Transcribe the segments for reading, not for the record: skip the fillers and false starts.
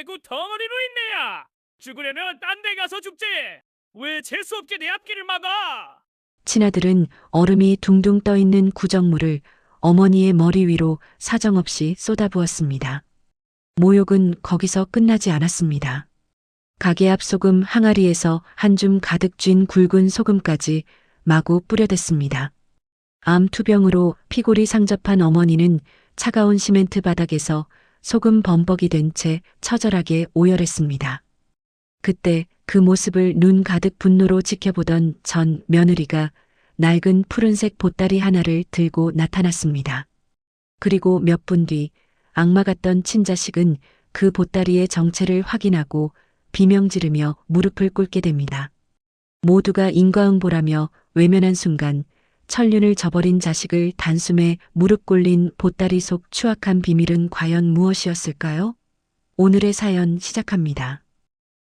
애구 덩어리로 있네야. 죽으려면 딴 데 가서 죽지. 왜 재수없게 내 앞길을 막아? 친아들은 얼음이 둥둥 떠 있는 구정물을 어머니의 머리 위로 사정없이 쏟아부었습니다. 모욕은 거기서 끝나지 않았습니다. 가게 앞 소금 항아리에서 한 줌 가득 쥔 굵은 소금까지 마구 뿌려댔습니다. 암 투병으로 피골이 상접한 어머니는 차가운 시멘트 바닥에서 소금 범벅이 된 채 처절하게 오열했습니다. 그때 그 모습을 눈 가득 분노로 지켜보던 전 며느리가 낡은 푸른색 보따리 하나를 들고 나타났습니다. 그리고 몇 분 뒤 악마 같던 친자식은 그 보따리의 정체를 확인하고 비명 지르며 무릎을 꿇게 됩니다. 모두가 인과응보라며 외면한 순간 천륜을 저버린 자식을 단숨에 무릎 꿇린 보따리 속 추악한 비밀은 과연 무엇이었을까요? 오늘의 사연 시작합니다.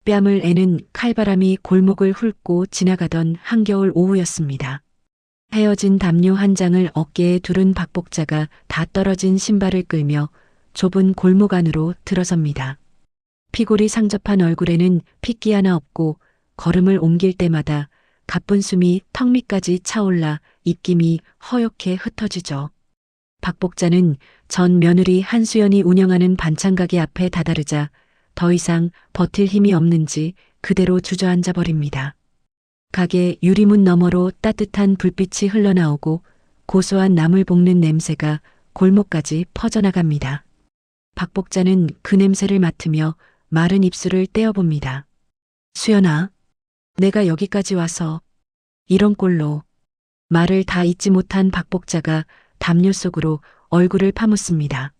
뺨을 애는 칼바람이 골목을 훑고 지나가던 한겨울 오후였습니다. 헤어진 담요 한 장을 어깨에 두른 박복자가 다 떨어진 신발을 끌며 좁은 골목 안으로 들어섭니다. 피골이 상접한 얼굴에는 핏기 하나 없고 걸음을 옮길 때마다 가쁜 숨이 턱 밑까지 차올라 입김이 허옇게 흩어지죠. 박복자는 전 며느리 한수연이 운영하는 반찬가게 앞에 다다르자 더 이상 버틸 힘이 없는지 그대로 주저앉아 버립니다. 가게 유리문 너머로 따뜻한 불빛이 흘러나오고 고소한 나물 볶는 냄새가 골목까지 퍼져나갑니다. 박복자는 그 냄새를 맡으며 마른 입술을 떼어봅니다. 수연아, 내가 여기까지 와서 이런 꼴로. 말을 다 잊지 못한 박복자가 담요 속으로 얼굴을 파묻습니다.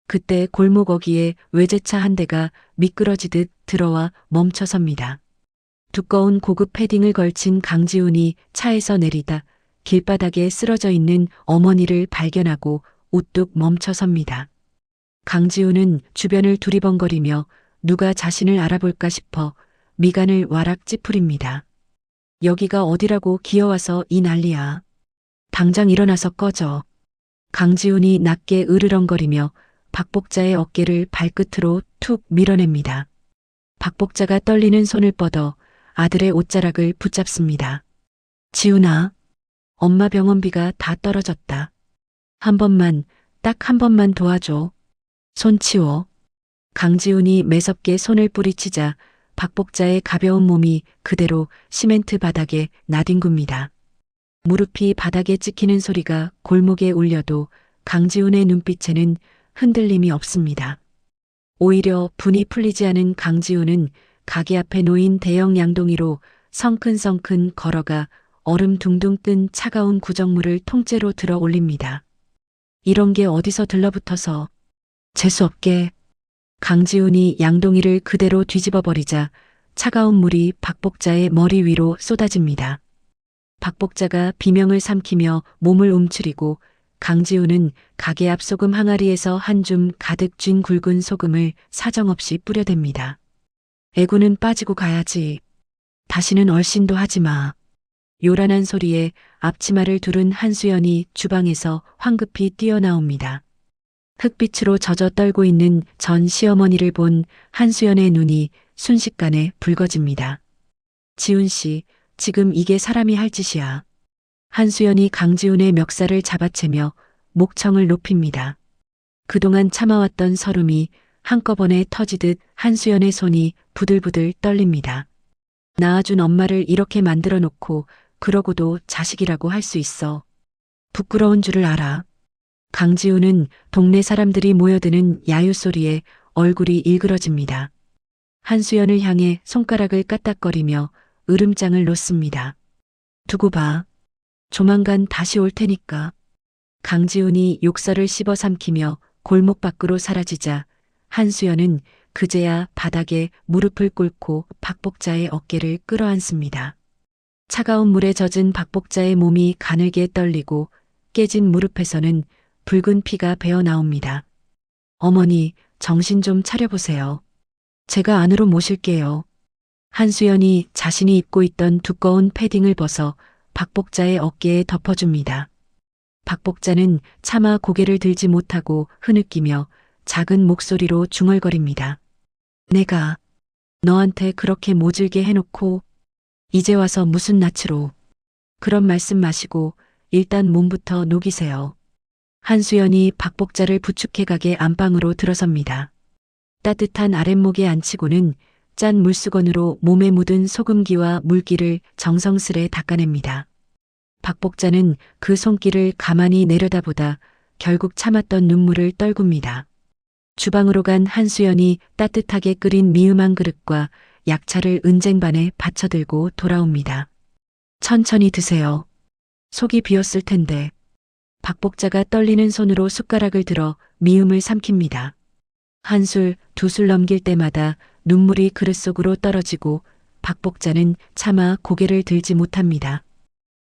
그때 골목 어귀에 외제차 한 대가 미끄러지듯 들어와 멈춰섭니다. 두꺼운 고급 패딩을 걸친 강지훈이 차에서 내리다 길바닥에 쓰러져 있는 어머니를 발견하고 우뚝 멈춰섭니다. 강지훈은 주변을 두리번거리며 누가 자신을 알아볼까 싶어 미간을 와락 찌푸립니다. 여기가 어디라고 기어와서 이 난리야. 당장 일어나서 꺼져. 강지훈이 낮게 으르렁거리며 박복자의 어깨를 발끝으로 툭 밀어냅니다. 박복자가 떨리는 손을 뻗어 아들의 옷자락을 붙잡습니다. 지훈아, 엄마 병원비가 다 떨어졌다. 한 번만, 딱 한 번만 도와줘. 손 치워. 강지훈이 매섭게 손을 뿌리치자 박복자의 가벼운 몸이 그대로 시멘트 바닥에 나뒹굽니다. 무릎이 바닥에 찍히는 소리가 골목에 울려도 강지훈의 눈빛에는 흔들림이 없습니다. 오히려 분이 풀리지 않은 강지훈은 가게 앞에 놓인 대형 양동이로 성큰성큰 걸어가 얼음 둥둥 뜬 차가운 구정물을 통째로 들어 올립니다. 이런 게 어디서 들러붙어서. 재수없게. 강지훈이 양동이를 그대로 뒤집어 버리자 차가운 물이 박복자의 머리 위로 쏟아집니다. 박복자가 비명을 삼키며 몸을 움츠리고 강지훈은 가게 앞 소금 항아리에서 한 줌 가득 쥔 굵은 소금을 사정없이 뿌려댑니다. 애구는 빠지고 가야지. 다시는 얼씬도 하지 마. 요란한 소리에 앞치마를 두른 한수연이 주방에서 황급히 뛰어나옵니다. 흙빛으로 젖어 떨고 있는 전 시어머니를 본 한수연의 눈이 순식간에 붉어집니다. 지훈 씨, 지금 이게 사람이 할 짓이야. 한수연이 강지훈의 멱살을 잡아채며 목청을 높입니다. 그동안 참아왔던 서름이 한꺼번에 터지듯 한수연의 손이 부들부들 떨립니다. 낳아준 엄마를 이렇게 만들어 놓고 그러고도 자식이라고 할 수 있어. 부끄러운 줄을 알아. 강지훈은 동네 사람들이 모여드는 야유 소리에 얼굴이 일그러집니다. 한수연을 향해 손가락을 까딱거리며 으름장을 놓습니다. 두고 봐. 조만간 다시 올 테니까. 강지훈이 욕설을 씹어 삼키며 골목 밖으로 사라지자 한수연은 그제야 바닥에 무릎을 꿇고 박복자의 어깨를 끌어안습니다. 차가운 물에 젖은 박복자의 몸이 가늘게 떨리고 깨진 무릎에서는 붉은 피가 배어 나옵니다. 어머니, 정신 좀 차려보세요. 제가 안으로 모실게요. 한수연이 자신이 입고 있던 두꺼운 패딩을 벗어 박복자의 어깨에 덮어줍니다. 박복자는 차마 고개를 들지 못하고 흐느끼며 작은 목소리로 중얼거립니다. 내가 너한테 그렇게 모질게 해놓고 이제 와서 무슨 낯으로. 그런 말씀 마시고 일단 몸부터 녹이세요. 한수연이 박복자를 부축해가게 안방으로 들어섭니다. 따뜻한 아랫목에 앉히고는 짠 물수건으로 몸에 묻은 소금기와 물기를 정성스레 닦아냅니다. 박복자는 그 손길을 가만히 내려다보다 결국 참았던 눈물을 떨굽니다. 주방으로 간 한수연이 따뜻하게 끓인 미음 한 그릇과 약차를 은쟁반에 받쳐들고 돌아옵니다. 천천히 드세요. 속이 비었을 텐데. 박복자가 떨리는 손으로 숟가락을 들어 미음을 삼킵니다. 한 술, 두 술 넘길 때마다 눈물이 그릇 속으로 떨어지고 박복자는 차마 고개를 들지 못합니다.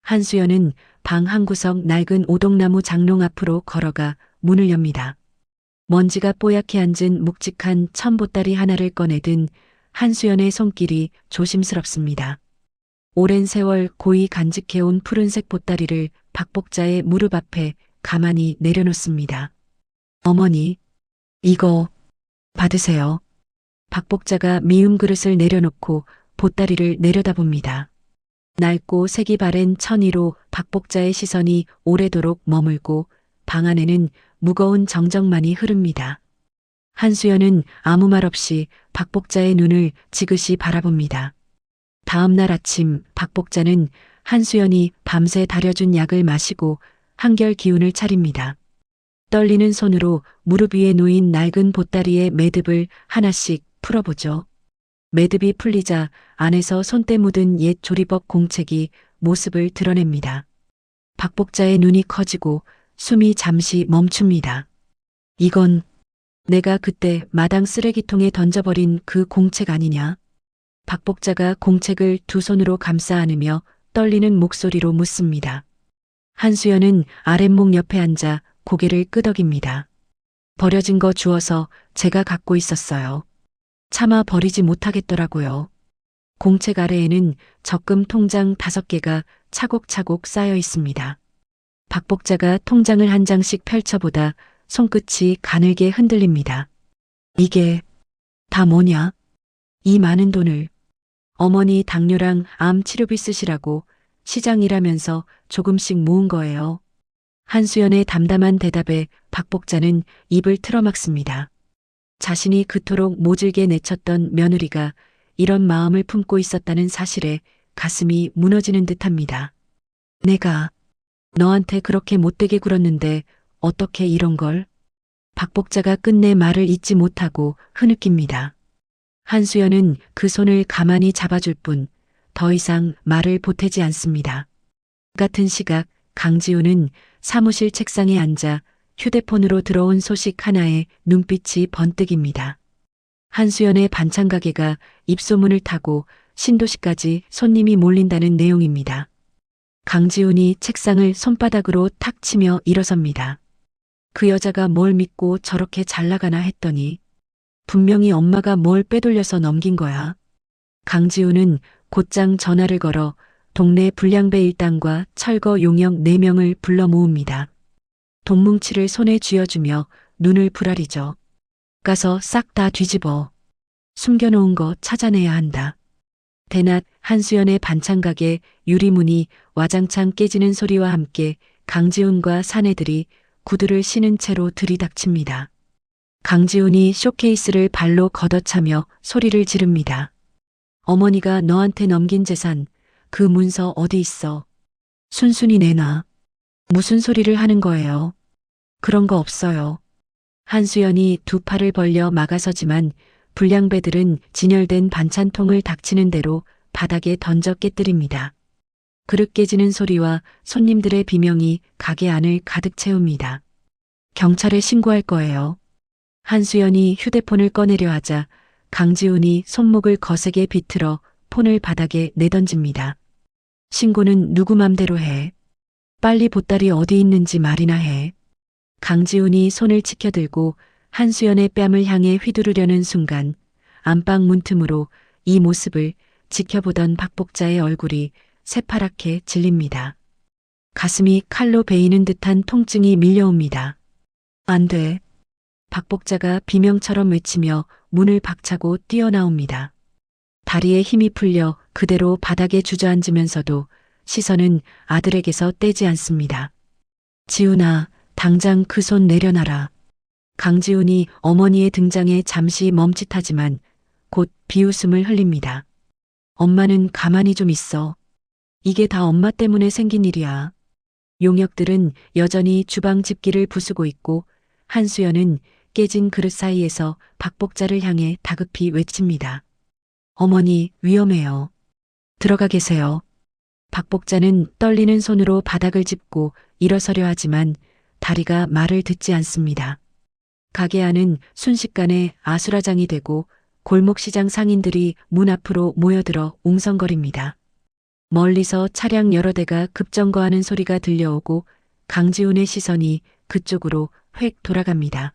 한수연은 방 한 구석 낡은 오동나무 장롱 앞으로 걸어가 문을 엽니다. 먼지가 뽀얗게 앉은 묵직한 천보따리 하나를 꺼내든 한수연의 손길이 조심스럽습니다. 오랜 세월 고이 간직해온 푸른색 보따리를 박복자의 무릎 앞에 가만히 내려놓습니다. 어머니, 이거 받으세요. 박복자가 미음 그릇을 내려놓고 보따리를 내려다봅니다. 낡고 색이 바랜 천이로 박복자의 시선이 오래도록 머물고 방 안에는 무거운 정적만이 흐릅니다. 한수연은 아무 말 없이 박복자의 눈을 지그시 바라봅니다. 다음 날 아침 박복자는 한수연이 밤새 다려준 약을 마시고 한결 기운을 차립니다. 떨리는 손으로 무릎 위에 놓인 낡은 보따리의 매듭을 하나씩 풀어보죠. 매듭이 풀리자 안에서 손때 묻은 옛 조리법 공책이 모습을 드러냅니다. 박복자의 눈이 커지고 숨이 잠시 멈춥니다. 이건 내가 그때 마당 쓰레기통에 던져버린 그 공책 아니냐? 박복자가 공책을 두 손으로 감싸 안으며 떨리는 목소리로 묻습니다. 한수연은 아랫목 옆에 앉아 고개를 끄덕입니다. 버려진 거 주워서 제가 갖고 있었어요. 차마 버리지 못하겠더라고요. 공책 아래에는 적금 통장 5개가 차곡차곡 쌓여 있습니다. 박복자가 통장을 한 장씩 펼쳐보다 손끝이 가늘게 흔들립니다. 이게 다 뭐냐? 이 많은 돈을. 어머니 당뇨랑 암 치료비 쓰시라고 시장 일하면서 조금씩 모은 거예요. 한수연의 담담한 대답에 박복자는 입을 틀어막습니다. 자신이 그토록 모질게 내쳤던 며느리가 이런 마음을 품고 있었다는 사실에 가슴이 무너지는 듯합니다. 내가 너한테 그렇게 못되게 굴었는데 어떻게 이런 걸? 박복자가 끝내 말을 잇지 못하고 흐느낍니다. 한수연은 그 손을 가만히 잡아줄 뿐 더 이상 말을 보태지 않습니다. 같은 시각 강지우는 사무실 책상에 앉아 휴대폰으로 들어온 소식 하나에 눈빛이 번뜩입니다. 한수연의 반찬 가게가 입소문을 타고 신도시까지 손님이 몰린다는 내용입니다. 강지훈이 책상을 손바닥으로 탁 치며 일어섭니다. 그 여자가 뭘 믿고 저렇게 잘 나가나 했더니 분명히 엄마가 뭘 빼돌려서 넘긴 거야. 강지훈은 곧장 전화를 걸어 동네 불량배 일당과 철거 용역 4명을 불러 모읍니다. 돈뭉치를 손에 쥐어주며 눈을 부라리죠. 가서 싹 다 뒤집어. 숨겨놓은 거 찾아내야 한다. 대낮 한수연의 반찬 가게 유리문이 와장창 깨지는 소리와 함께 강지훈과 사내들이 구두를 신은 채로 들이닥칩니다. 강지훈이 쇼케이스를 발로 걷어차며 소리를 지릅니다. 어머니가 너한테 넘긴 재산, 그 문서 어디 있어? 순순히 내놔. 무슨 소리를 하는 거예요? 그런 거 없어요. 한수연이 두 팔을 벌려 막아서지만 불량배들은 진열된 반찬통을 닥치는 대로 바닥에 던져 깨뜨립니다. 그릇 깨지는 소리와 손님들의 비명이 가게 안을 가득 채웁니다. 경찰에 신고할 거예요. 한수연이 휴대폰을 꺼내려 하자 강지훈이 손목을 거세게 비틀어 폰을 바닥에 내던집니다. 신고는 누구 맘대로 해. 빨리 보따리 어디 있는지 말이나 해. 강지훈이 손을 치켜들고 한수연의 뺨을 향해 휘두르려는 순간 안방 문틈으로 이 모습을 지켜보던 박복자의 얼굴이 새파랗게 질립니다. 가슴이 칼로 베이는 듯한 통증이 밀려옵니다. 안 돼. 박복자가 비명처럼 외치며 문을 박차고 뛰어나옵니다. 다리에 힘이 풀려 그대로 바닥에 주저앉으면서도 시선은 아들에게서 떼지 않습니다. 지훈아, 당장 그 손 내려놔라. 강지훈이 어머니의 등장에 잠시 멈칫하지만 곧 비웃음을 흘립니다. 엄마는 가만히 좀 있어. 이게 다 엄마 때문에 생긴 일이야. 용역들은 여전히 주방 집기를 부수고 있고 한수연은 깨진 그릇 사이에서 박복자를 향해 다급히 외칩니다. 어머니, 위험해요. 들어가 계세요. 박복자는 떨리는 손으로 바닥을 짚고 일어서려 하지만 다리가 말을 듣지 않습니다. 가게 안은 순식간에 아수라장이 되고 골목시장 상인들이 문 앞으로 모여들어 웅성거립니다. 멀리서 차량 여러 대가 급정거하는 소리가 들려오고 강지훈의 시선이 그쪽으로 획 돌아갑니다.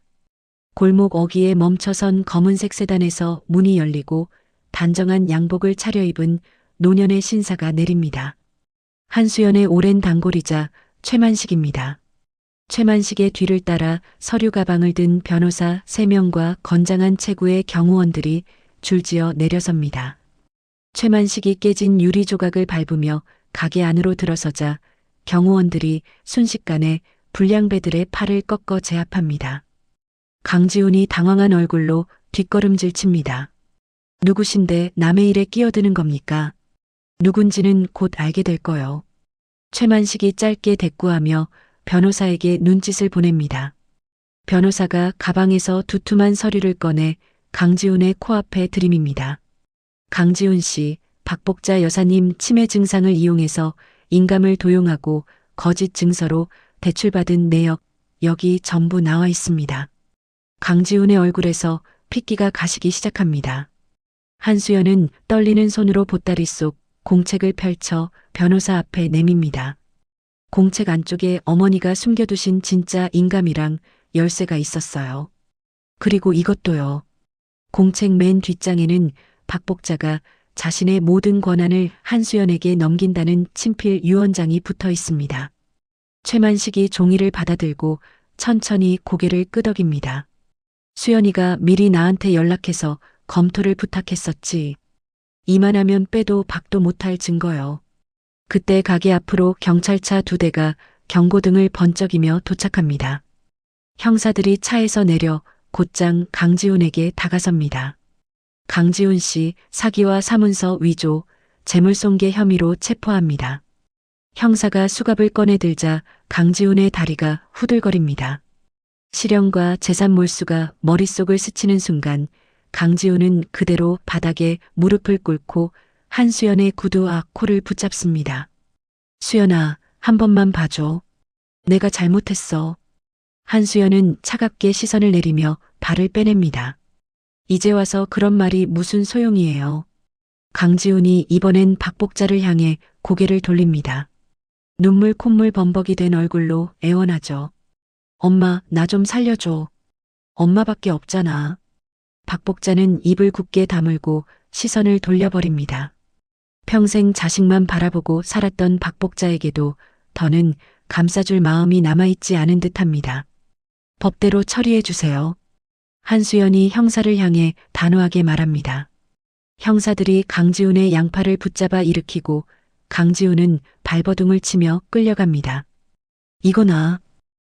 골목 어귀에 멈춰선 검은색 세단에서 문이 열리고 단정한 양복을 차려입은 노년의 신사가 내립니다. 한수연의 오랜 단골이자 최만식입니다. 최만식의 뒤를 따라 서류 가방을 든 변호사 3명과 건장한 체구의 경호원들이 줄지어 내려섭니다. 최만식이 깨진 유리 조각을 밟으며 가게 안으로 들어서자 경호원들이 순식간에 불량배들의 팔을 꺾어 제압합니다. 강지훈이 당황한 얼굴로 뒷걸음질 칩니다. 누구신데 남의 일에 끼어드는 겁니까? 누군지는 곧 알게 될 거요. 최만식이 짧게 대꾸하며 변호사에게 눈짓을 보냅니다. 변호사가 가방에서 두툼한 서류를 꺼내 강지훈의 코앞에 들이밉니다. 강지훈 씨, 박복자 여사님 치매 증상을 이용해서 인감을 도용하고 거짓 증서로 대출받은 내역, 여기 전부 나와 있습니다. 강지훈의 얼굴에서 핏기가 가시기 시작합니다. 한수연은 떨리는 손으로 보따리 속 공책을 펼쳐 변호사 앞에 내밉니다. 공책 안쪽에 어머니가 숨겨두신 진짜 인감이랑 열쇠가 있었어요. 그리고 이것도요. 공책 맨 뒷장에는 박복자가 자신의 모든 권한을 한수연에게 넘긴다는 친필 유언장이 붙어 있습니다. 최만식이 종이를 받아들고 천천히 고개를 끄덕입니다. 수연이가 미리 나한테 연락해서 검토를 부탁했었지. 이만하면 빼도 박도 못할 증거요. 그때 가게 앞으로 경찰차 2대가 경고등을 번쩍이며 도착합니다. 형사들이 차에서 내려 곧장 강지훈에게 다가섭니다. 강지훈 씨 사기와 사문서 위조, 재물손괴 혐의로 체포합니다. 형사가 수갑을 꺼내들자 강지훈의 다리가 후들거립니다. 시련과 재산 몰수가 머릿속을 스치는 순간 강지훈은 그대로 바닥에 무릎을 꿇고 한수연의 구두와 코를 붙잡습니다. 수연아, 한 번만 봐줘. 내가 잘못했어. 한수연은 차갑게 시선을 내리며 발을 빼냅니다. 이제 와서 그런 말이 무슨 소용이에요. 강지훈이 이번엔 박복자를 향해 고개를 돌립니다. 눈물 콧물 범벅이 된 얼굴로 애원하죠. 엄마, 나 좀 살려줘. 엄마밖에 없잖아. 박복자는 입을 굳게 다물고 시선을 돌려버립니다. 평생 자식만 바라보고 살았던 박복자에게도 더는 감싸줄 마음이 남아있지 않은 듯합니다. 법대로 처리해주세요. 한수연이 형사를 향해 단호하게 말합니다. 형사들이 강지훈의 양팔을 붙잡아 일으키고 강지훈은 발버둥을 치며 끌려갑니다. 이거나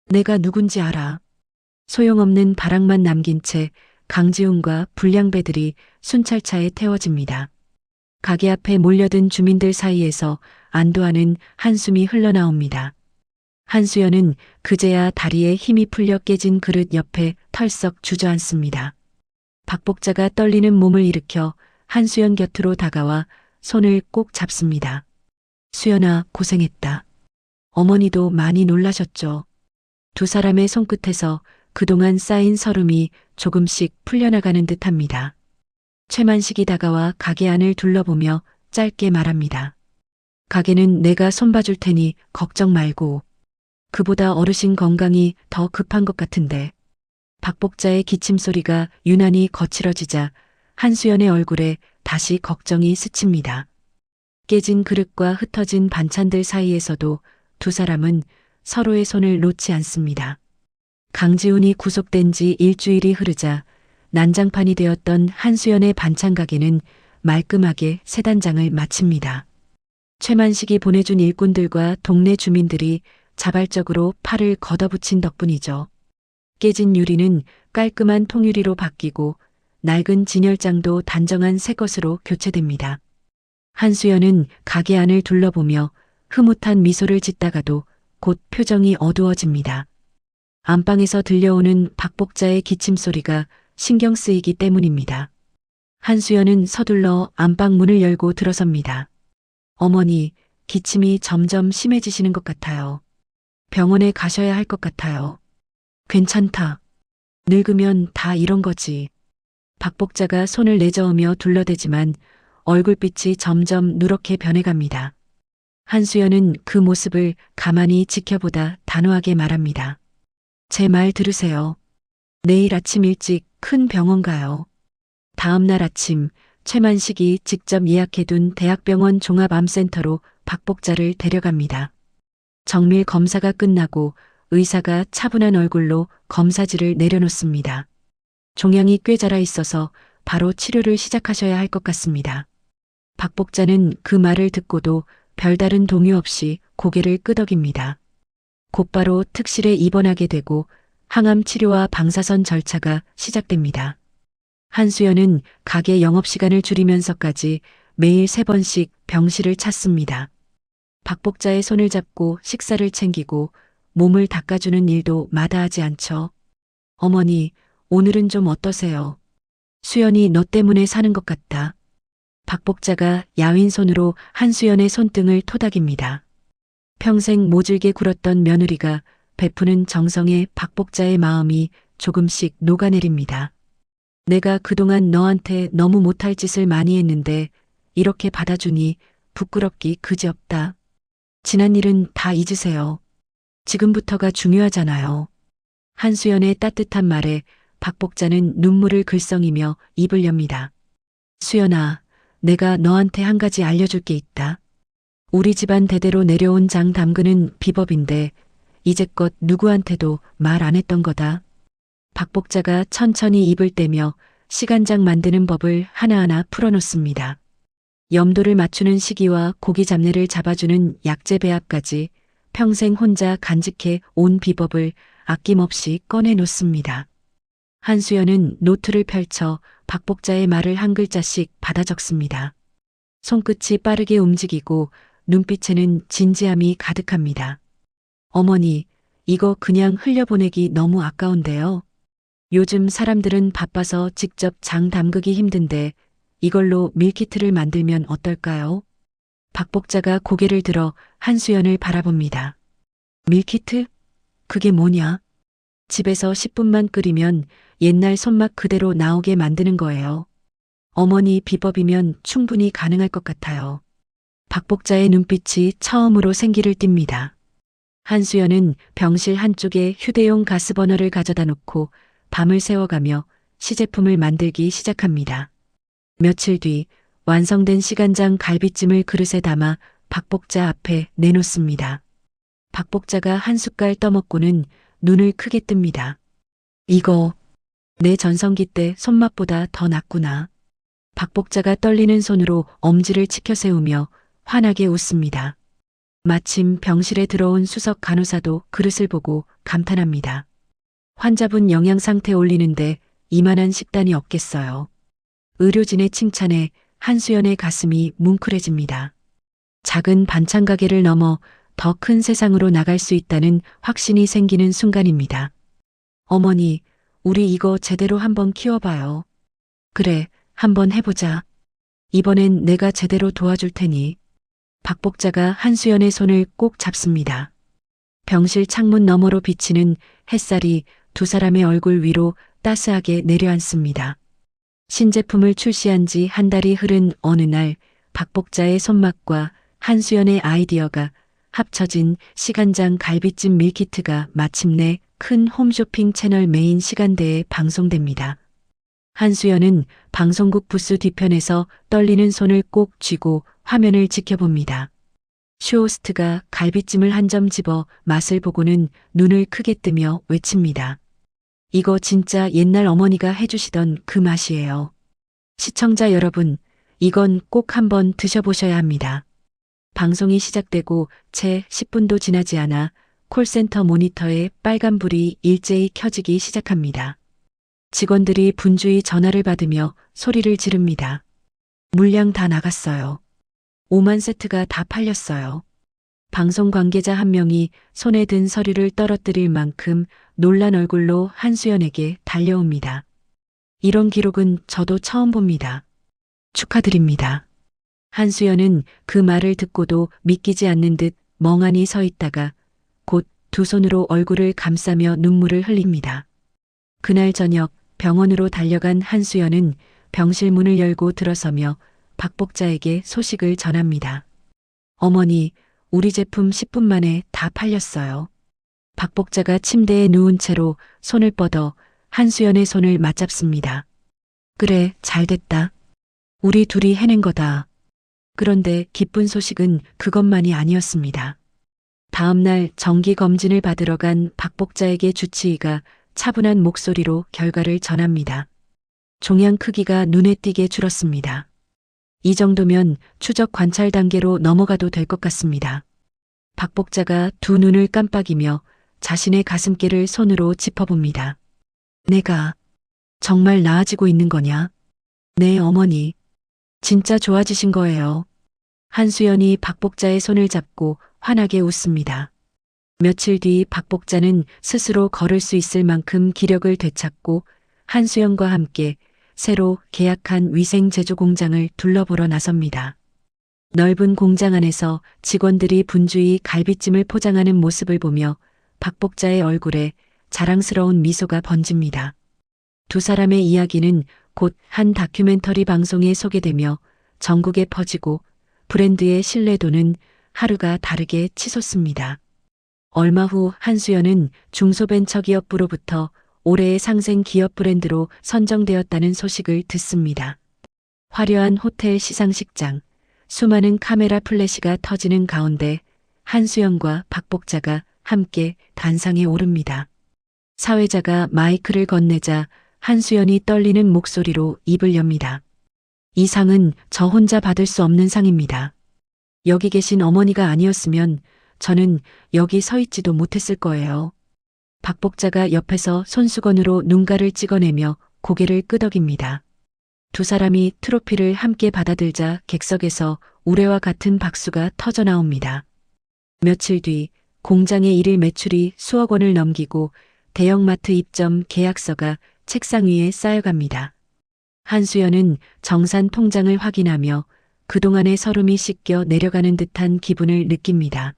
내가 누군지 알아. 소용없는 바락만 남긴 채 강지훈과 불량배들이 순찰차에 태워집니다. 가게 앞에 몰려든 주민들 사이에서 안도하는 한숨이 흘러나옵니다. 한수연은 그제야 다리에 힘이 풀려 깨진 그릇 옆에 털썩 주저앉습니다. 박복자가 떨리는 몸을 일으켜 한수연 곁으로 다가와 손을 꼭 잡습니다. 수연아, 고생했다. 어머니도 많이 놀라셨죠. 두 사람의 손끝에서 그동안 쌓인 서름이 조금씩 풀려나가는 듯합니다. 최만식이 다가와 가게 안을 둘러보며 짧게 말합니다. 가게는 내가 손봐줄 테니 걱정 말고. 그보다 어르신 건강이 더 급한 것 같은데. 박복자의 기침 소리가 유난히 거칠어지자 한수연의 얼굴에 다시 걱정이 스칩니다. 깨진 그릇과 흩어진 반찬들 사이에서도 두 사람은 서로의 손을 놓지 않습니다. 강지훈이 구속된 지 일주일이 흐르자 난장판이 되었던 한수연의 반찬 가게는 말끔하게 새 단장을 마칩니다. 최만식이 보내준 일꾼들과 동네 주민들이 자발적으로 팔을 걷어붙인 덕분이죠. 깨진 유리는 깔끔한 통유리로 바뀌고 낡은 진열장도 단정한 새 것으로 교체됩니다. 한수연은 가게 안을 둘러보며 흐뭇한 미소를 짓다가도 곧 표정이 어두워집니다. 안방에서 들려오는 박복자의 기침 소리가 신경 쓰이기 때문입니다. 한수연은 서둘러 안방 문을 열고 들어섭니다. 어머니, 기침이 점점 심해지시는 것 같아요. 병원에 가셔야 할 것 같아요. 괜찮다. 늙으면 다 이런 거지. 박복자가 손을 내저으며 둘러대지만 얼굴빛이 점점 누렇게 변해갑니다. 한수연은 그 모습을 가만히 지켜보다 단호하게 말합니다. 제 말 들으세요. 내일 아침 일찍 큰 병원 가요. 다음 날 아침 최만식이 직접 예약해둔 대학병원 종합암센터로 박복자를 데려갑니다. 정밀 검사가 끝나고 의사가 차분한 얼굴로 검사지를 내려놓습니다. 종양이 꽤 자라 있어서 바로 치료를 시작하셔야 할 것 같습니다. 박복자는 그 말을 듣고도 별다른 동요 없이 고개를 끄덕입니다. 곧바로 특실에 입원하게 되고 항암 치료와 방사선 절차가 시작됩니다. 한수연은 가게 영업시간을 줄이면서까지 매일 3번씩 병실을 찾습니다. 박복자의 손을 잡고 식사를 챙기고 몸을 닦아주는 일도 마다하지 않죠. 어머니, 오늘은 좀 어떠세요? 수연이 너 때문에 사는 것 같다. 박복자가 야윈 손으로 한수연의 손등을 토닥입니다. 평생 모질게 굴었던 며느리가 베푸는 정성에 박복자의 마음이 조금씩 녹아내립니다. 내가 그동안 너한테 너무 못할 짓을 많이 했는데 이렇게 받아주니 부끄럽기 그지없다. 지난 일은 다 잊으세요. 지금부터가 중요하잖아요. 한수연의 따뜻한 말에 박복자는 눈물을 글썽이며 입을 엽니다. 수연아, 내가 너한테 한 가지 알려줄 게 있다. 우리 집안 대대로 내려온 장 담그는 비법인데 이제껏 누구한테도 말 안 했던 거다. 박복자가 천천히 입을 떼며 시간장 만드는 법을 하나하나 풀어놓습니다. 염도를 맞추는 시기와 고기 잡내를 잡아주는 약재 배합까지 평생 혼자 간직해 온 비법을 아낌없이 꺼내놓습니다. 한수연은 노트를 펼쳐 박복자의 말을 한 글자씩 받아 적습니다. 손끝이 빠르게 움직이고 눈빛에는 진지함이 가득합니다. 어머니, 이거 그냥 흘려보내기 너무 아까운데요. 요즘 사람들은 바빠서 직접 장 담그기 힘든데 이걸로 밀키트를 만들면 어떨까요? 박복자가 고개를 들어 한수연을 바라봅니다. 밀키트? 그게 뭐냐? 집에서 10분만 끓이면 옛날 손맛 그대로 나오게 만드는 거예요. 어머니 비법이면 충분히 가능할 것 같아요. 박복자의 눈빛이 처음으로 생기를 띱니다. 한수연은 병실 한쪽에 휴대용 가스버너를 가져다 놓고 밤을 새워가며 시제품을 만들기 시작합니다. 며칠 뒤 완성된 시간장 갈비찜을 그릇에 담아 박복자 앞에 내놓습니다. 박복자가 한 숟갈 떠먹고는 눈을 크게 뜹니다. 이거 내 전성기 때 손맛보다 더 낫구나. 박복자가 떨리는 손으로 엄지를 치켜 세우며 환하게 웃습니다. 마침 병실에 들어온 수석 간호사도 그릇을 보고 감탄합니다. 환자분 영양 상태 올리는데 이만한 식단이 없겠어요. 의료진의 칭찬에 한수연의 가슴이 뭉클해집니다. 작은 반찬 가게를 넘어 더 큰 세상으로 나갈 수 있다는 확신이 생기는 순간입니다. 어머니, 우리 이거 제대로 한번 키워봐요. 그래, 한번 해보자. 이번엔 내가 제대로 도와줄 테니. 박복자가 한수연의 손을 꼭 잡습니다. 병실 창문 너머로 비치는 햇살이 두 사람의 얼굴 위로 따스하게 내려앉습니다. 신제품을 출시한 지 한 달이 흐른 어느 날 박복자의 손맛과 한수연의 아이디어가 합쳐진 시간장 갈비찜 밀키트가 마침내 큰 홈쇼핑 채널 메인 시간대에 방송됩니다. 한수연은 방송국 부스 뒤편에서 떨리는 손을 꼭 쥐고 화면을 지켜봅니다. 쇼호스트가 갈비찜을 한 점 집어 맛을 보고는 눈을 크게 뜨며 외칩니다. 이거 진짜 옛날 어머니가 해주시던 그 맛이에요. 시청자 여러분, 이건 꼭 한번 드셔보셔야 합니다. 방송이 시작되고 채 10분도 지나지 않아 콜센터 모니터에 빨간불이 일제히 켜지기 시작합니다. 직원들이 분주히 전화를 받으며 소리를 지릅니다. 물량 다 나갔어요. 5만 세트가 다 팔렸어요. 방송 관계자 한 명이 손에 든 서류를 떨어뜨릴 만큼 놀란 얼굴로 한수연에게 달려옵니다. 이런 기록은 저도 처음 봅니다. 축하드립니다. 한수연은 그 말을 듣고도 믿기지 않는 듯 멍하니 서 있다가 곧 두 손으로 얼굴을 감싸며 눈물을 흘립니다. 그날 저녁 병원으로 달려간 한수연은 병실 문을 열고 들어서며 박복자에게 소식을 전합니다. 어머니, 우리 제품 10분 만에 다 팔렸어요. 박복자가 침대에 누운 채로 손을 뻗어 한수연의 손을 맞잡습니다. 그래, 잘됐다. 우리 둘이 해낸 거다. 그런데 기쁜 소식은 그것만이 아니었습니다. 다음 날 정기 검진을 받으러 간 박복자에게 주치의가 차분한 목소리로 결과를 전합니다. 종양 크기가 눈에 띄게 줄었습니다. 이 정도면 추적 관찰 단계로 넘어가도 될 것 같습니다. 박복자가 두 눈을 깜빡이며 자신의 가슴께를 손으로 짚어봅니다. 내가 정말 나아지고 있는 거냐? 네, 어머니. 진짜 좋아지신 거예요. 한수연이 박복자의 손을 잡고 환하게 웃습니다. 며칠 뒤 박복자는 스스로 걸을 수 있을 만큼 기력을 되찾고 한수연과 함께 새로 계약한 위생 제조 공장을 둘러보러 나섭니다. 넓은 공장 안에서 직원들이 분주히 갈비찜을 포장하는 모습을 보며 박복자의 얼굴에 자랑스러운 미소가 번집니다. 두 사람의 이야기는 곧 한 다큐멘터리 방송에 소개되며 전국에 퍼지고 브랜드의 신뢰도는 하루가 다르게 치솟습니다. 얼마 후 한수연은 중소벤처기업부로부터 올해의 상생 기업 브랜드로 선정되었다는 소식을 듣습니다. 화려한 호텔 시상식장, 수많은 카메라 플래시가 터지는 가운데 한수연과 박복자가 함께 단상에 오릅니다. 사회자가 마이크를 건네자 한수연이 떨리는 목소리로 입을 엽니다. 이 상은 저 혼자 받을 수 없는 상입니다. 여기 계신 어머니가 아니었으면 저는 여기 서 있지도 못했을 거예요. 박복자가 옆에서 손수건으로 눈가를 찍어내며 고개를 끄덕입니다. 두 사람이 트로피를 함께 받아들자 객석에서 우레와 같은 박수가 터져 나옵니다. 며칠 뒤 공장의 일일 매출이 수억 원을 넘기고 대형마트 입점 계약서가 책상 위에 쌓여갑니다. 한수연은 정산 통장을 확인하며 그동안의 서름이 씻겨 내려가는 듯한 기분을 느낍니다.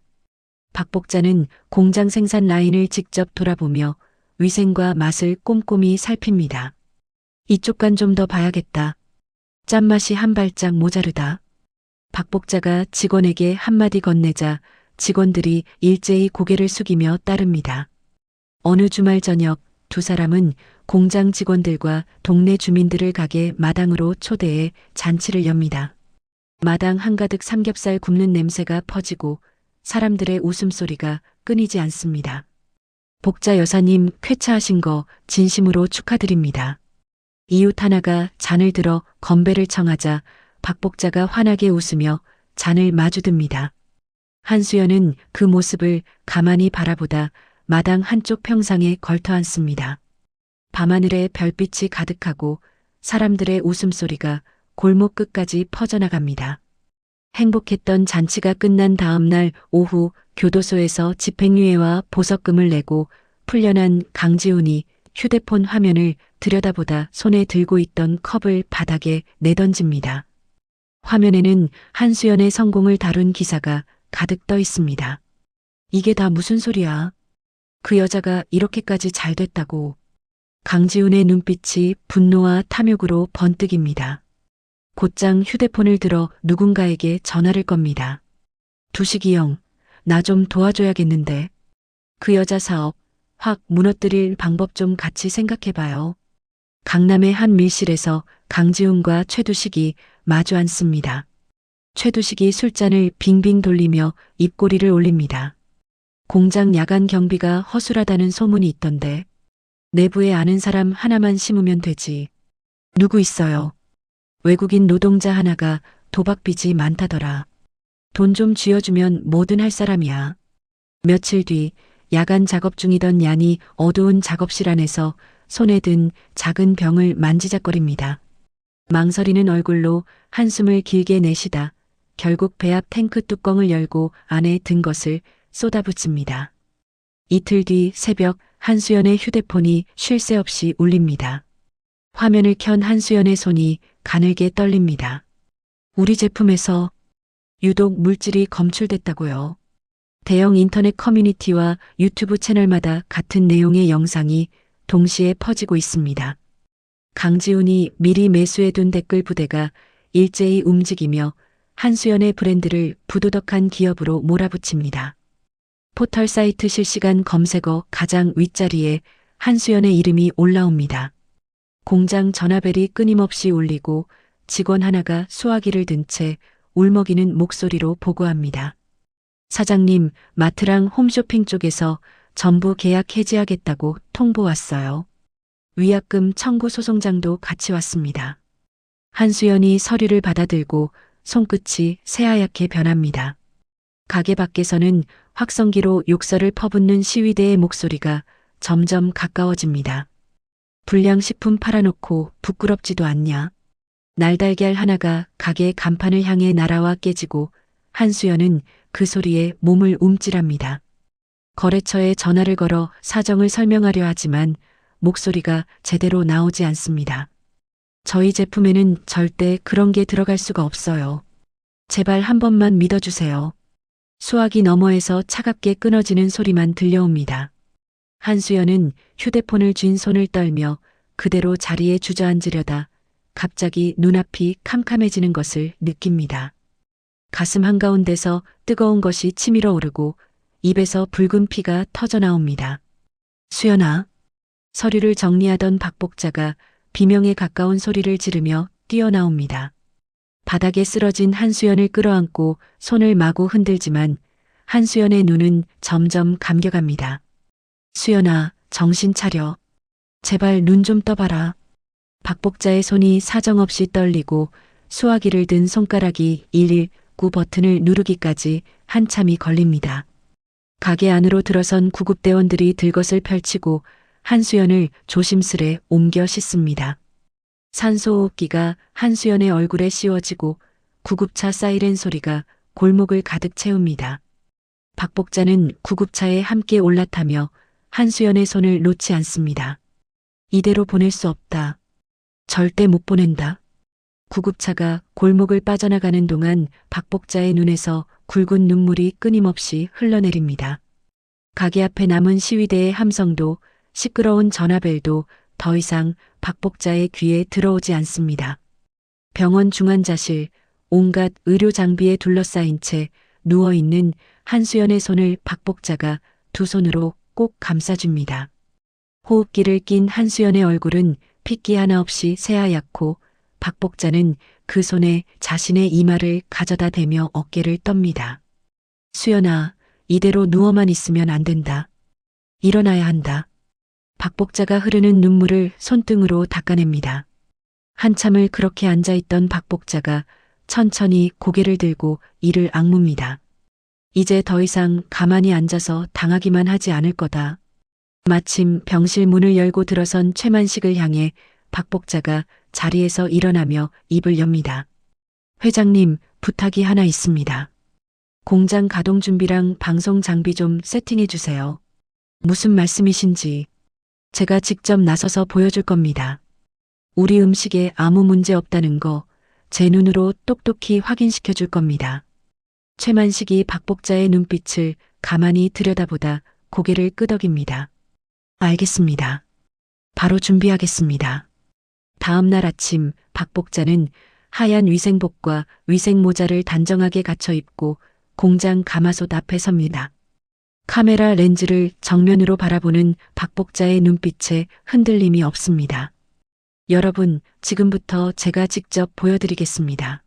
박복자는 공장 생산 라인을 직접 돌아보며 위생과 맛을 꼼꼼히 살핍니다. 이쪽 간 좀 더 봐야겠다. 짠맛이 한 발짝 모자르다. 박복자가 직원에게 한마디 건네자 직원들이 일제히 고개를 숙이며 따릅니다. 어느 주말 저녁 두 사람은 공장 직원들과 동네 주민들을 가게 마당으로 초대해 잔치를 엽니다. 마당 한가득 삼겹살 굽는 냄새가 퍼지고 사람들의 웃음소리가 끊이지 않습니다. 복자 여사님 쾌차하신 거 진심으로 축하드립니다. 이웃 하나가 잔을 들어 건배를 청하자 박복자가 환하게 웃으며 잔을 마주듭니다. 한수연은 그 모습을 가만히 바라보다 마당 한쪽 평상에 걸터앉습니다. 밤하늘에 별빛이 가득하고 사람들의 웃음소리가 골목 끝까지 퍼져나갑니다. 행복했던 잔치가 끝난 다음 날 오후 교도소에서 집행유예와 보석금을 내고 풀려난 강지훈이 휴대폰 화면을 들여다보다 손에 들고 있던 컵을 바닥에 내던집니다. 화면에는 한수연의 성공을 다룬 기사가 가득 떠 있습니다. 이게 다 무슨 소리야? 그 여자가 이렇게까지 잘 됐다고. 강지훈의 눈빛이 분노와 탐욕으로 번뜩입니다. 곧장 휴대폰을 들어 누군가에게 전화를 겁니다. 두식이 형, 나 좀 도와줘야겠는데. 그 여자 사업 확 무너뜨릴 방법 좀 같이 생각해봐요. 강남의 한 밀실에서 강지훈과 최두식이 마주 앉습니다. 최두식이 술잔을 빙빙 돌리며 입꼬리를 올립니다. 공장 야간 경비가 허술하다는 소문이 있던데 내부에 아는 사람 하나만 심으면 되지. 누구 있어요? 외국인 노동자 하나가 도박빚이 많다더라. 돈 좀 쥐어주면 뭐든 할 사람이야. 며칠 뒤 야간 작업 중이던 얀이 어두운 작업실 안에서 손에 든 작은 병을 만지작거립니다. 망설이는 얼굴로 한숨을 길게 내쉬다 결국 배합 탱크 뚜껑을 열고 안에 든 것을 쏟아붓습니다. 이틀 뒤 새벽 한수연의 휴대폰이 쉴 새 없이 울립니다. 화면을 켠 한수연의 손이 가늘게 떨립니다. 우리 제품에서 유독 물질이 검출됐다고요. 대형 인터넷 커뮤니티와 유튜브 채널마다 같은 내용의 영상이 동시에 퍼지고 있습니다. 강지훈이 미리 매수해둔 댓글 부대가 일제히 움직이며 한수연의 브랜드를 부도덕한 기업으로 몰아붙입니다. 포털 사이트 실시간 검색어 가장 윗자리에 한수연의 이름이 올라옵니다. 공장 전화벨이 끊임없이 울리고 직원 하나가 수화기를 든 채 울먹이는 목소리로 보고합니다. 사장님, 마트랑 홈쇼핑 쪽에서 전부 계약 해지하겠다고 통보 왔어요. 위약금 청구 소송장도 같이 왔습니다. 한수연이 서류를 받아들고 손끝이 새하얗게 변합니다. 가게 밖에서는 확성기로 욕설을 퍼붓는 시위대의 목소리가 점점 가까워집니다. 불량식품 팔아놓고 부끄럽지도 않냐. 날달걀 하나가 가게 간판을 향해 날아와 깨지고 한수연은 그 소리에 몸을 움찔합니다. 거래처에 전화를 걸어 사정을 설명하려 하지만 목소리가 제대로 나오지 않습니다. 저희 제품에는 절대 그런 게 들어갈 수가 없어요. 제발 한 번만 믿어주세요. 수화기 너머에서 차갑게 끊어지는 소리만 들려옵니다. 한수연은 휴대폰을 쥔 손을 떨며 그대로 자리에 주저앉으려다 갑자기 눈앞이 캄캄해지는 것을 느낍니다. 가슴 한가운데서 뜨거운 것이 치밀어 오르고 입에서 붉은 피가 터져나옵니다. 수연아. 서류를 정리하던 박복자가 비명에 가까운 소리를 지르며 뛰어나옵니다. 바닥에 쓰러진 한수연을 끌어안고 손을 마구 흔들지만 한수연의 눈은 점점 감겨갑니다. 수연아, 정신 차려. 제발 눈 좀 떠봐라. 박복자의 손이 사정없이 떨리고 수화기를 든 손가락이 119 버튼을 누르기까지 한참이 걸립니다. 가게 안으로 들어선 구급대원들이 들것을 펼치고 한수연을 조심스레 옮겨 싣습니다. 산소호흡기가 한수연의 얼굴에 씌워지고 구급차 사이렌 소리가 골목을 가득 채웁니다. 박복자는 구급차에 함께 올라타며 한수연의 손을 놓지 않습니다. 이대로 보낼 수 없다. 절대 못 보낸다. 구급차가 골목을 빠져나가는 동안 박복자의 눈에서 굵은 눈물이 끊임없이 흘러내립니다. 가게 앞에 남은 시위대의 함성도 시끄러운 전화벨도 더 이상 박복자의 귀에 들어오지 않습니다. 병원 중환자실, 온갖 의료 장비에 둘러싸인 채 누워있는 한수연의 손을 박복자가 두 손으로 꼭 감싸줍니다. 호흡기를 낀 한수연의 얼굴은 핏기 하나 없이 새하얗고 박복자는 그 손에 자신의 이마를 가져다 대며 어깨를 떱니다. 수연아, 이대로 누워만 있으면 안 된다. 일어나야 한다. 박복자가 흐르는 눈물을 손등으로 닦아냅니다. 한참을 그렇게 앉아있던 박복자가 천천히 고개를 들고 이를 악뭅니다. 이제 더 이상 가만히 앉아서 당하기만 하지 않을 거다. 마침 병실 문을 열고 들어선 최만식을 향해 박복자가 자리에서 일어나며 입을 엽니다. 회장님, 부탁이 하나 있습니다. 공장 가동 준비랑 방송 장비 좀 세팅해 주세요. 무슨 말씀이신지 제가 직접 나서서 보여줄 겁니다. 우리 음식에 아무 문제 없다는 거 제 눈으로 똑똑히 확인시켜 줄 겁니다. 최만식이 박복자의 눈빛을 가만히 들여다보다 고개를 끄덕입니다. 알겠습니다. 바로 준비하겠습니다. 다음 날 아침 박복자는 하얀 위생복과 위생모자를 단정하게 갖춰 입고 공장 가마솥 앞에 섭니다. 카메라 렌즈를 정면으로 바라보는 박복자의 눈빛에 흔들림이 없습니다. 여러분, 지금부터 제가 직접 보여드리겠습니다.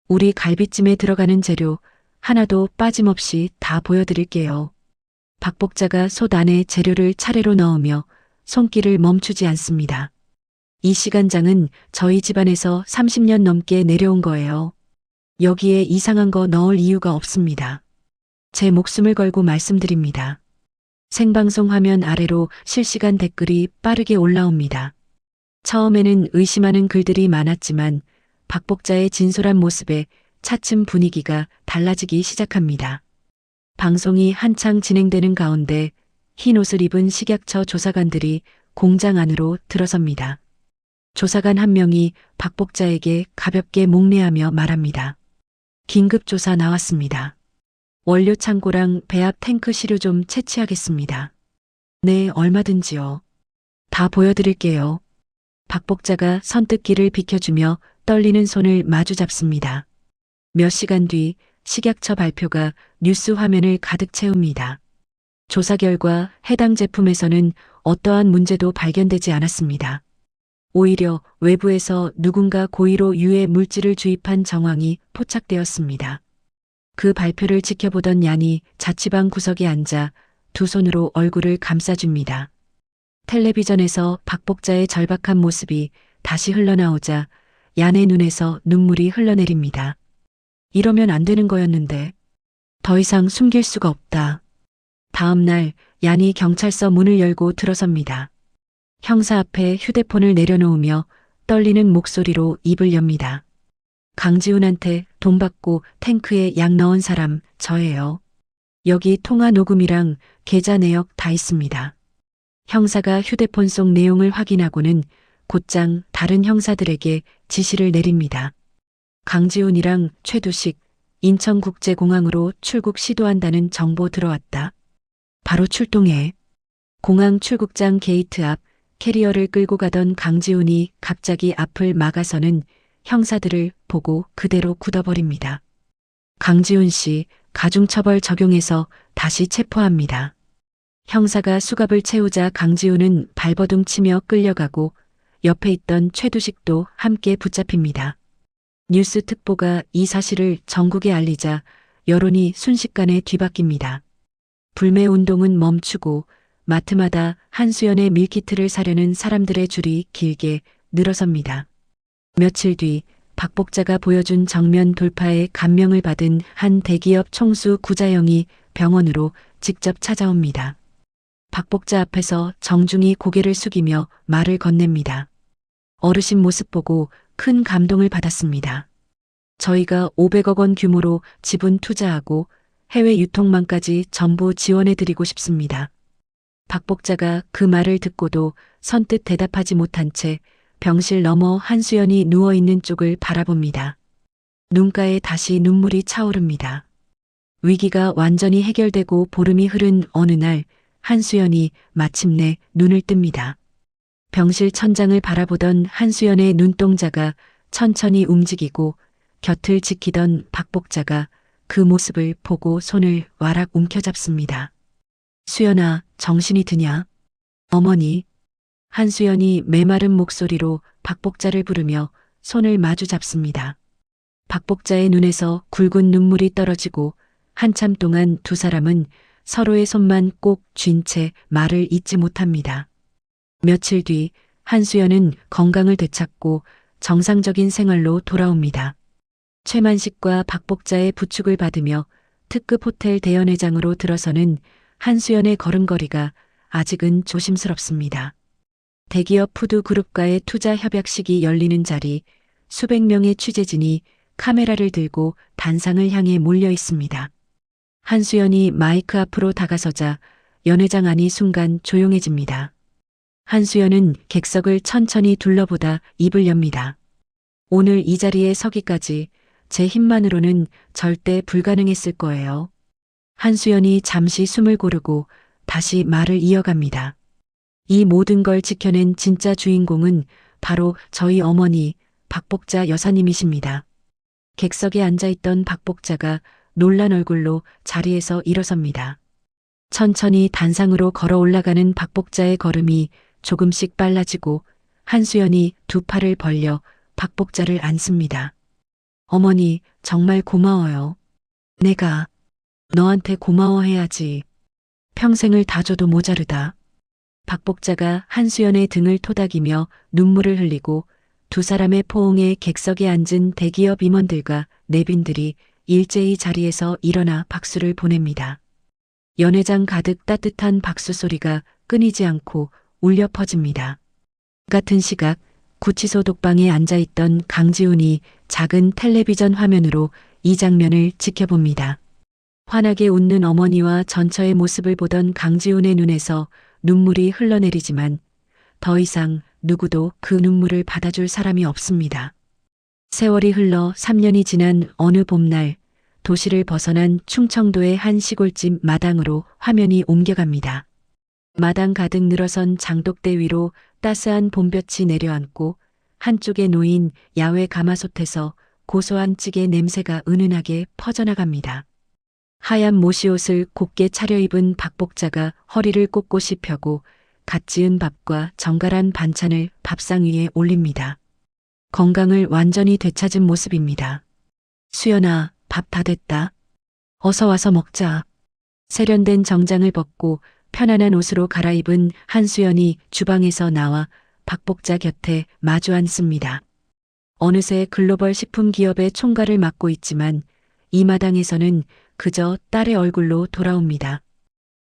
우리 갈비찜에 들어가는 재료 하나도 빠짐없이 다 보여드릴게요. 박복자가 솥 안에 재료를 차례로 넣으며 손길을 멈추지 않습니다. 이 시간장은 저희 집안에서 30년 넘게 내려온 거예요. 여기에 이상한 거 넣을 이유가 없습니다. 제 목숨을 걸고 말씀드립니다. 생방송 화면 아래로 실시간 댓글이 빠르게 올라옵니다. 처음에는 의심하는 글들이 많았지만 박복자의 진솔한 모습에 차츰 분위기가 달라지기 시작합니다. 방송이 한창 진행되는 가운데 흰 옷을 입은 식약처 조사관들이 공장 안으로 들어섭니다. 조사관 한 명이 박복자에게 가볍게 목례하며 말합니다. 긴급조사 나왔습니다. 원료 창고랑 배합 탱크 시료 좀 채취하겠습니다. 네, 얼마든지요. 다 보여드릴게요. 박복자가 선뜻 길을 비켜주며 떨리는 손을 마주 잡습니다. 몇 시간 뒤 식약처 발표가 뉴스 화면을 가득 채웁니다. 조사 결과 해당 제품에서는 어떠한 문제도 발견되지 않았습니다. 오히려 외부에서 누군가 고의로 유해 물질을 주입한 정황이 포착되었습니다. 그 발표를 지켜보던 얀이 자취방 구석에 앉아 두 손으로 얼굴을 감싸줍니다. 텔레비전에서 박복자의 절박한 모습이 다시 흘러나오자 얀의 눈에서 눈물이 흘러내립니다. 이러면 안 되는 거였는데. 더 이상 숨길 수가 없다. 다음 날 얀이 경찰서 문을 열고 들어섭니다. 형사 앞에 휴대폰을 내려놓으며 떨리는 목소리로 입을 엽니다. 강지훈한테 돈 받고 탱크에 약 넣은 사람 저예요. 여기 통화 녹음이랑 계좌 내역 다 있습니다. 형사가 휴대폰 속 내용을 확인하고는 곧장 다른 형사들에게 지시를 내립니다. 강지훈이랑 최두식 인천국제공항으로 출국 시도한다는 정보 들어왔다. 바로 출동해. 공항 출국장 게이트 앞 캐리어를 끌고 가던 강지훈이 갑자기 앞을 막아서는 형사들을 보고 그대로 굳어버립니다. 강지훈 씨 가중처벌 적용해서 다시 체포합니다. 형사가 수갑을 채우자 강지훈은 발버둥 치며 끌려가고 옆에 있던 최두식도 함께 붙잡힙니다. 뉴스 특보가 이 사실을 전국에 알리자 여론이 순식간에 뒤바뀝니다. 불매 운동은 멈추고 마트마다 한수연의 밀키트를 사려는 사람들의 줄이 길게 늘어섭니다. 며칠 뒤 박복자가 보여준 정면 돌파에 감명을 받은 한 대기업 총수 구자영이 병원으로 직접 찾아옵니다. 박복자 앞에서 정중히 고개를 숙이며 말을 건넵니다. 어르신 모습 보고 큰 감동을 받았습니다. 저희가 500억 원 규모로 지분 투자하고 해외 유통망까지 전부 지원해드리고 싶습니다. 박복자가 그 말을 듣고도 선뜻 대답하지 못한 채 병실 너머 한수연이 누워있는 쪽을 바라봅니다. 눈가에 다시 눈물이 차오릅니다. 위기가 완전히 해결되고 보름이 흐른 어느 날 한수연이 마침내 눈을 뜹니다. 병실 천장을 바라보던 한수연의 눈동자가 천천히 움직이고 곁을 지키던 박복자가 그 모습을 보고 손을 와락 움켜잡습니다. 수연아, 정신이 드냐? 어머니. 한수연이 메마른 목소리로 박복자를 부르며 손을 마주 잡습니다. 박복자의 눈에서 굵은 눈물이 떨어지고 한참 동안 두 사람은 서로의 손만 꼭 쥔 채 말을 잇지 못합니다. 며칠 뒤 한수연은 건강을 되찾고 정상적인 생활로 돌아옵니다. 최만식과 박복자의 부축을 받으며 특급 호텔 대연회장으로 들어서는 한수연의 걸음걸이가 아직은 조심스럽습니다. 대기업 푸드그룹과의 투자 협약식이 열리는 자리, 수백 명의 취재진이 카메라를 들고 단상을 향해 몰려 있습니다. 한수연이 마이크 앞으로 다가서자 연회장 안이 순간 조용해집니다. 한수연은 객석을 천천히 둘러보다 입을 엽니다. 오늘 이 자리에 서기까지 제 힘만으로는 절대 불가능했을 거예요. 한수연이 잠시 숨을 고르고 다시 말을 이어갑니다. 이 모든 걸 지켜낸 진짜 주인공은 바로 저희 어머니 박복자 여사님이십니다. 객석에 앉아있던 박복자가 놀란 얼굴로 자리에서 일어섭니다. 천천히 단상으로 걸어 올라가는 박복자의 걸음이 조금씩 빨라지고 한수연이 두 팔을 벌려 박복자를 안습니다. 어머니, 정말 고마워요. 내가 너한테 고마워해야지. 평생을 다 줘도 모자르다. 박복자가 한수연의 등을 토닥이며 눈물을 흘리고 두 사람의 포옹에 객석에 앉은 대기업 임원들과 내빈들이 일제히 자리에서 일어나 박수를 보냅니다. 연회장 가득 따뜻한 박수 소리가 끊이지 않고 울려 퍼집니다. 같은 시각 구치소 독방에 앉아있던 강지훈이 작은 텔레비전 화면으로 이 장면을 지켜봅니다. 환하게 웃는 어머니와 전처의 모습을 보던 강지훈의 눈에서 눈물이 흘러내리지만 더 이상 누구도 그 눈물을 받아줄 사람이 없습니다. 세월이 흘러 3년이 지난 어느 봄날 도시를 벗어난 충청도의 한 시골집 마당으로 화면이 옮겨갑니다. 마당 가득 늘어선 장독대 위로 따스한 봄볕이 내려앉고 한쪽에 놓인 야외 가마솥에서 고소한 찌개 냄새가 은은하게 퍼져나갑니다. 하얀 모시옷을 곱게 차려입은 박복자가 허리를 꼿꼿이 펴고 갓 지은 밥과 정갈한 반찬을 밥상 위에 올립니다. 건강을 완전히 되찾은 모습입니다. 수연아, 밥 다 됐다. 어서 와서 먹자. 세련된 정장을 벗고 편안한 옷으로 갈아입은 한수연이 주방에서 나와 박복자 곁에 마주 앉습니다. 어느새 글로벌 식품 기업의 총괄을 맡고 있지만 이 마당에서는 그저 딸의 얼굴로 돌아옵니다.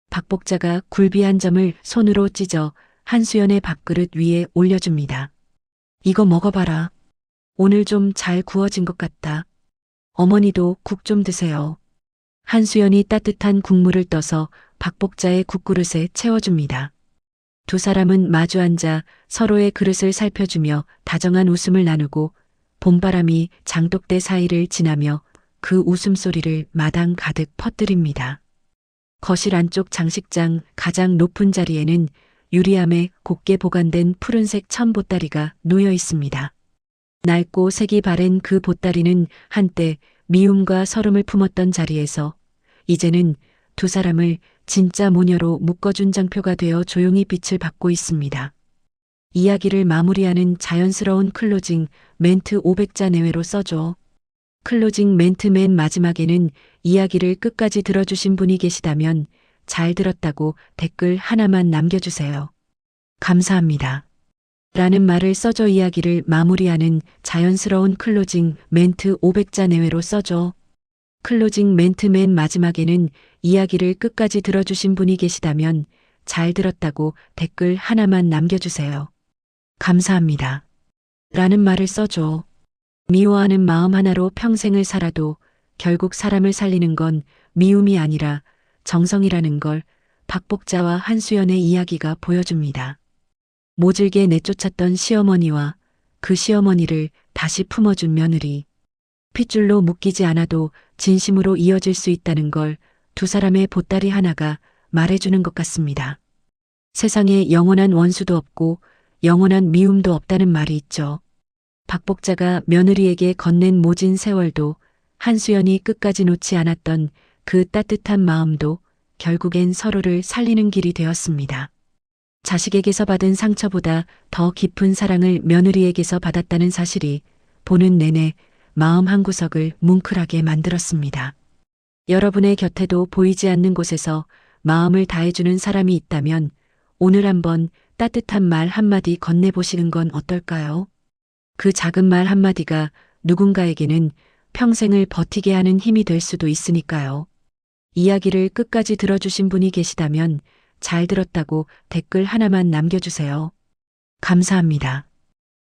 박복자가 굴비 한 점을 손으로 찢어 한수연의 밥그릇 위에 올려줍니다. 이거 먹어봐라. 오늘 좀 잘 구워진 것 같다. 어머니도 국 좀 드세요. 한수연이 따뜻한 국물을 떠서 박복자의 국그릇에 채워줍니다. 두 사람은 마주 앉아 서로의 그릇을 살펴주며 다정한 웃음을 나누고 봄바람이 장독대 사이를 지나며 그 웃음소리를 마당 가득 퍼뜨립니다. 거실 안쪽 장식장 가장 높은 자리에는 유리암에 곱게 보관된 푸른색 천보따리가 놓여 있습니다. 낡고 색이 바랜 그 보따리는 한때 미움과 서름을 품었던 자리에서 이제는 두 사람을 진짜 모녀로 묶어준 장표가 되어 조용히 빛을 받고 있습니다. 이야기를 마무리하는 자연스러운 클로징 멘트 500자 내외로 써줘. 클로징 멘트 맨 마지막에는 이야기를 끝까지 들어주신 분이 계시다면 잘 들었다고 댓글 하나만 남겨주세요. 감사합니다. 라는 말을 써줘. 이야기를 마무리하는 자연스러운 클로징 멘트 500자 내외로 써줘. 클로징 멘트 맨 마지막에는 이야기를 끝까지 들어주신 분이 계시다면 잘 들었다고 댓글 하나만 남겨주세요. 감사합니다. 라는 말을 써줘. 미워하는 마음 하나로 평생을 살아도 결국 사람을 살리는 건 미움이 아니라 정성이라는 걸 박복자와 한수연의 이야기가 보여줍니다. 모질게 내쫓았던 시어머니와 그 시어머니를 다시 품어준 며느리. 핏줄로 묶이지 않아도 진심으로 이어질 수 있다는 걸 두 사람의 보따리 하나가 말해주는 것 같습니다. 세상에 영원한 원수도 없고 영원한 미움도 없다는 말이 있죠. 박복자가 며느리에게 건넨 모진 세월도 한수연이 끝까지 놓지 않았던 그 따뜻한 마음도 결국엔 서로를 살리는 길이 되었습니다. 자식에게서 받은 상처보다 더 깊은 사랑을 며느리에게서 받았다는 사실이 보는 내내 마음 한구석을 뭉클하게 만들었습니다. 여러분의 곁에도 보이지 않는 곳에서 마음을 다해주는 사람이 있다면 오늘 한번 따뜻한 말 한마디 건네보시는 건 어떨까요? 그 작은 말 한마디가 누군가에게는 평생을 버티게 하는 힘이 될 수도 있으니까요. 이야기를 끝까지 들어주신 분이 계시다면 잘 들었다고 댓글 하나만 남겨주세요. 감사합니다.